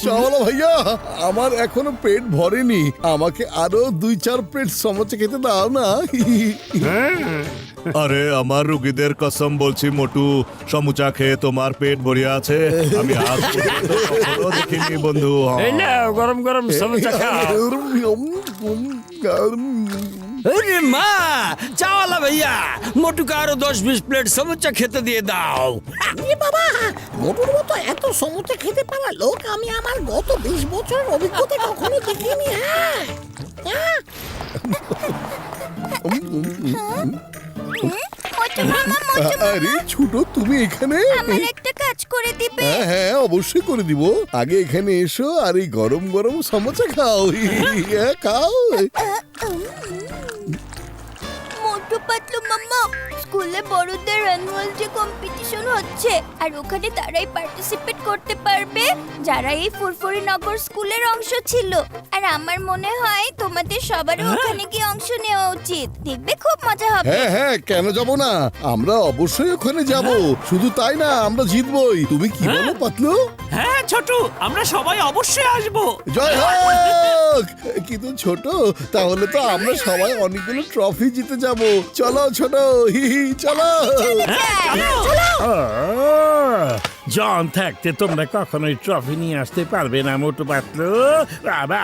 চাওয়ালা ভাইয়া, আমার এখনো পেট ভরেনি, আমাকে আরো 2-4 প্লেট সমোসা খেতে দাও না। আরে আমার রুগীদের কসম বলছি মোটু, সমুচা খেয়ে তোমার পেট ভরে আছে আমি আজ পর্যন্ত কখনো দেখিনি বন্ধু। এই নাও গরম গরম সমোসা খাও। আরে মা, চাওয়ালা ভাইয়া, মোটুকে আরো 10-20 প্লেট সমোসা খেতে দিয়ে দাও। আরে বাবা, মোটুর মতো এত সমোসা খেতে পারা লোক আমি আমার গত 20 বছরের অভিজ্ঞতা কখনো দেখিনি। হ্যাঁ, আরে ছোট, তুমি এখানে? আমার একটা কাজ করে দিবে? হ্যাঁ হ্যাঁ, অবশ্যই করে দিব। আগে এখানে এসো আর এই গরম গরম সমোসা খাও। হ্যাঁ, খাও। মোটু পাতলু মাম্মা, স্কুলে বড়দের অ্যানুয়াল ডে কম্পিটিশন হচ্ছে আর ওখানে তারাই পার্টিসিপেট করতে পারবে যারা এই ফুরফুরি নগর স্কুলের অংশ ছিল। আর আমার মনে হয় তোমাদের সবারও ওখানে গিয়ে অংশ নেওয়া উচিত, দেখবে খুব মজা হবে। হ্যাঁ হ্যাঁ, কেন যাব না, আমরা অবশ্যই ওখানে যাব। শুধু তাই না, আমরা জিতবই। তুমি কি বলো পাতলু? হ্যাঁ ছোটু, আমরা সবাই অবশ্যই আসবো। জয় হোক। কিন্তু ছোট, তাহলে তো আমরা সবাই অনেকগুলো ট্রফি জিতে যাব। চলো ছোট, হি হি, চলো। জন থাকতে তোমরা কখনোই ট্রফি নিয়ে আসতে পারবে না মোটু পাতলু। বাবা,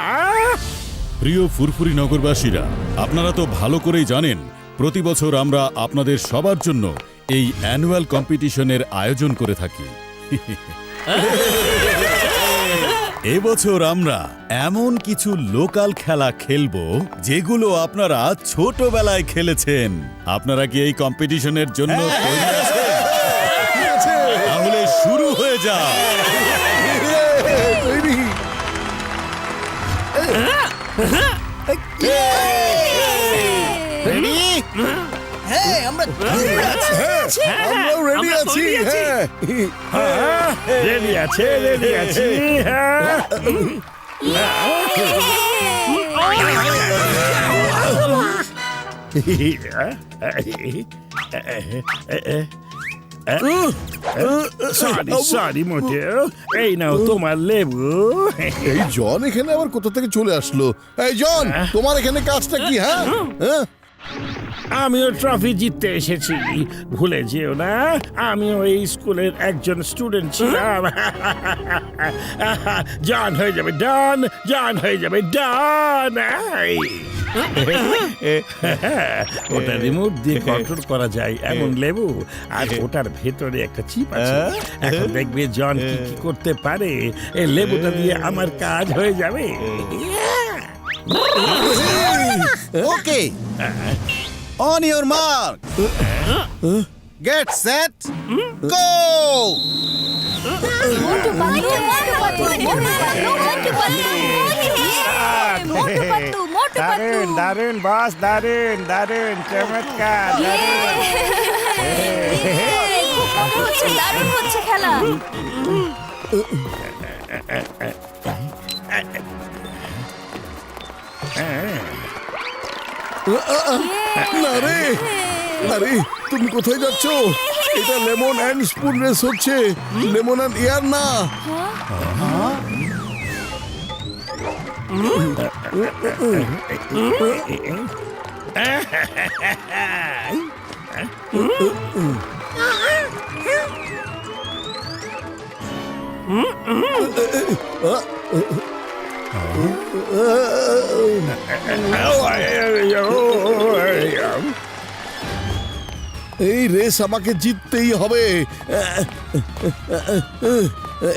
প্রিয় ফুরফুরি নগরবাসীরা, আপনারা তো ভালো করেই জানেন প্রতি বছর আমরা আপনাদের সবার জন্য এই অ্যানুয়াল কম্পিটিশনের আয়োজন করে থাকি। এবছর আমরা এমন কিছু লোকাল খেলা খেলবো যেগুলো আপনারা ছোটবেলায় খেলেছেন। আপনারা কি এই কম্পিটিশনের জন্য তৈরি আছেন? তাহলে শুরু হয়ে যায়। তৈরি। আমরাও রেডি আছি। হ্যাঁ, রেডি আছে, রেডি আছি। হ্যাঁ। সরি মোটু, এই নাও তোমার লেবু। এই জন এখানে আবার কোথা থেকে চলে আসলো? এই জন, তোমার এখানে কাজটা কি? হ্যাঁ হ্যাঁ, আমিও ট্রফি জিততে এসেছি, ভুলে যেও না আমিও এই স্কুলের একজন স্টুডেন্ট ছিলাম। জান হয়ে যাবে ডান, জান হয়ে যাবে ডান। ওটা রিমোট দিয়ে কন্ট্রোল করা যায় এমন লেবু, আর ওটার ভেতরে একটা চিপ আছে। এখন দেখবে জন কি কি করতে পারে। এই লেবুটা দিয়ে আমার কাজ হয়ে যাবে। ওকে, on your mark, get set, go. Motu Patlu, Motu Patlu, Motu Patlu, Motu Patlu, Motu Patlu, Motu Patlu. দারুন বস, দারুন দারুন, চমৎকার। খুব মজা হচ্ছে, দারুণ হচ্ছে খেলা। না রে, আরে তুমি কোথায় যাচ্ছ? এটা লেমন অ্যান্ড স্পুন রেস হচ্ছে, লেমন অ্যান্ড এয়ার না। এই রেস আমাকে জিততেই হবে।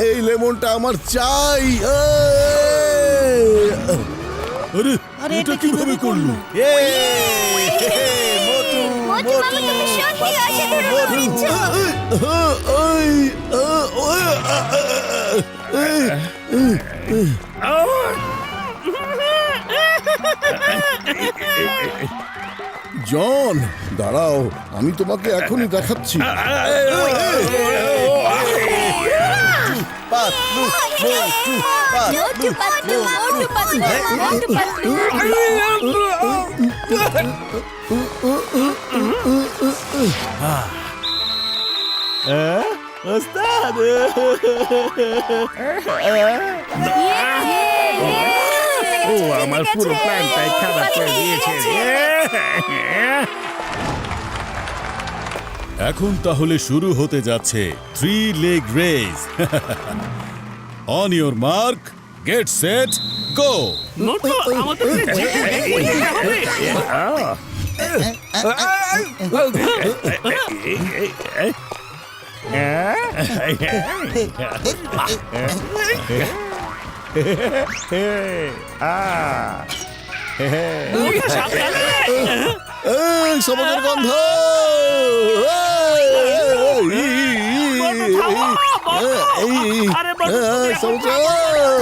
এই লেমনটা আমার চাই। আরে এটা কিভাবে করলো? মোটু মামা, তুমি সত্যি অসাধারণ করেছো। জন, দাঁড়াও, আমি তোমাকে এখনই দেখাচ্ছি। পাতলু, মোটু, মোটু পাতলু, মোটু পাতলু, মোটু পাতলু। ওস্তাদ ও আমার পুরো প্ল্যানটাই খারাপ করে দিয়েছে রে। এখন তাহলে শুরু হতে যাচ্ছে 3 leg race. On your mark, get set, go. Motu আমাদেরকে জিতে যেতে হবে। মোটু সাবধানে। এই সবুজের গন্ধ! মোটু থামো, মোটু। আরে মোটু, তুমি এখন সবুজ! থামো,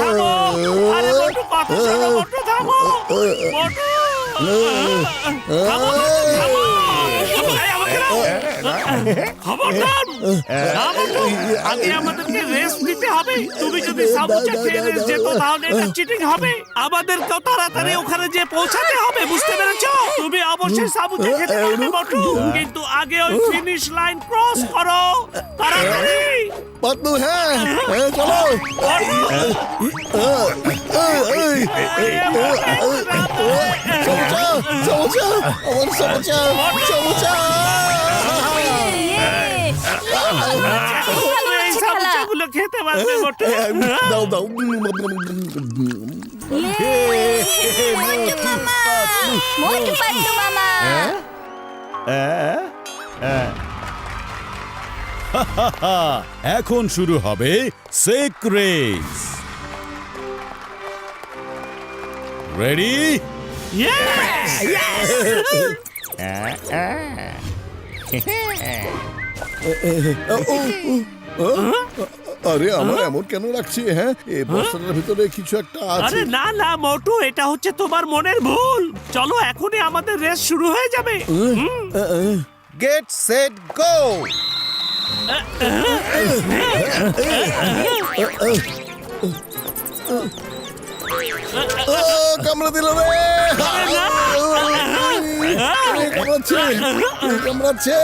থামো। আরে মোটু, কথা শোনো, মোটু, থামো। মোটু। থামো, থামো। এই, আমাকে দাও। খবরদার। না, মোটু, আগে আমাদেরকে রেস্ট নিতে হবে। তুমি যদি সাবুচা খেয়ে রেস্ট যেত তাহলে এটা চিটিং হবে। আমাদেরকেও তাড়াতাড়ি ওখানে যে পৌঁছাতে হবে, বুঝতে পেরেছো? তুমি অবশ্যই সাবুচা খেতে পারবে মোটু, কিন্তু আগে ওই ফিনিশ লাইন ক্রস করো। তাড়াতাড়ি। পাতলু, হ্যাঁ, চলো। সবুজা, আমার সবুজা, সবুজা! তুমি এই সাবুচাগুলো খেতে পারবে মোটু। দাও, দাও। মোটু পাতলু মামা এখন শুরু হবে সেক রেস। রেডি? Yes! আরে আমার এমন কেন লাগছে? হ্যাঁ, এই বস্তাটার ভিতরে কিছু একটা আছে। আরে না না মোটু, এটা হচ্ছে তোমার মনের ভুল। চলো এখনই আমাদের রেস শুরু হয়ে যাবে। গেট সেট, গো। কামড়া দিল রে! কামড়াচ্ছে, কামড়াচ্ছে!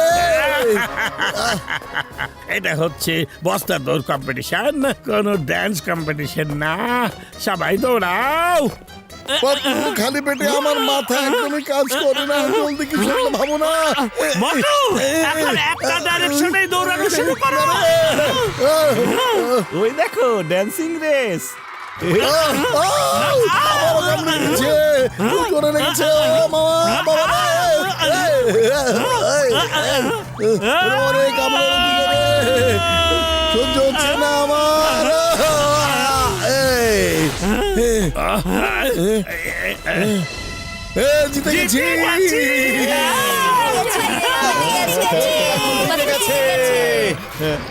এটা হচ্ছে বস্তা দৌড় কম্পিটিশন, কোন ড্যান্স কম্পিটিশন না। সবাই দৌড়াও। পাতলু, খালি পেটে আমার মাথা একদমই কাজ করে না। জলদি কিছু একটা ভাবো না। মোটু, এখন একটা ডাইরেকশনেই দৌড়ানো শুরু করো। ওই দেখো ড্যান্সিং রেস। আমারও কামড়ে দিচ্ছে, করে রেখেছে মামা, বাবা রে! ওরে, কামড়ে দিল রে! সহ্য হচ্ছে না আমার। জিতে গেছি!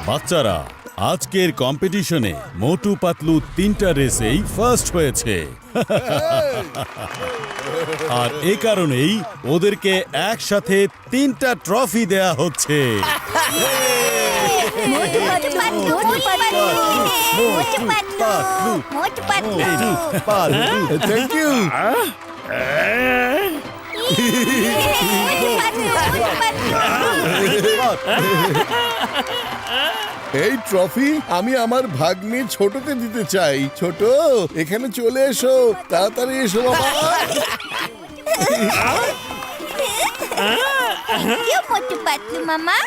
বাচ্চারা, আজকের কম্পিটিশনে মোটু পাতলু 3টা রেসেই ফার্স্ট হয়েছে। আর এই কারণেই ওদেরকে একসাথে 3টা ট্রফি দেয়া হচ্ছে। Motu Patlu Motu Patlu Motu Patlu thank you. এই ট্রফি আমি আমার ভাগ্নে ছোটকে দিতে চাই। ছোট, এখানে চলে এসো, তাড়াতাড়ি এসো বাবা। क्यों मोटू पतलू मामा?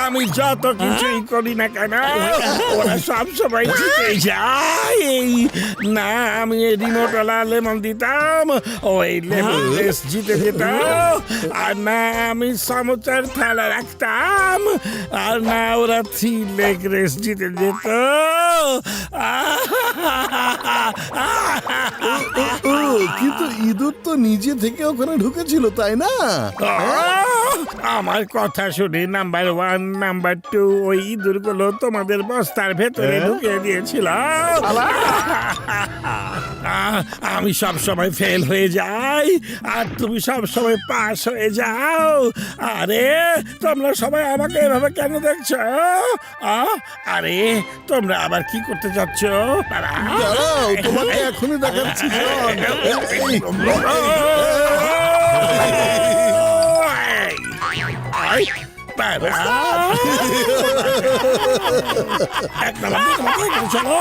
আমি যত কিছুই করি না কেন, ওরা সব সময় জিতে যায়। না আমি এই রিমোটওয়ালা লেমন দিতাম, ওই লেমন রেস জিতে যেত। আর না আমি সমুচার থালা রাখতাম, আর না ওরা 3 লেগ রেস জিতে যেত। কিন্তু ইঁদুর তো নিজে থেকে ওখানে ঢুকেছিল, তাই না? আমার কথা শুনে নাম্বার 1 নাম্বার 2 ওই ইঁদুরগুলো তোমাদের বস্তার ভেতরে ঢুকিয়ে দিয়েছিল। আমি সব সময় ফেল হয়ে যাই আর তুমি সব সময় পাস হয়ে যাও। আরে তোমরা সবাই আমাকে এভাবে কেন দেখছো? আরে তোমরা আবার কি করতে যাচ্ছ? দাঁড়াও, তোমাকে এখনই দেখাচ্ছি। চলো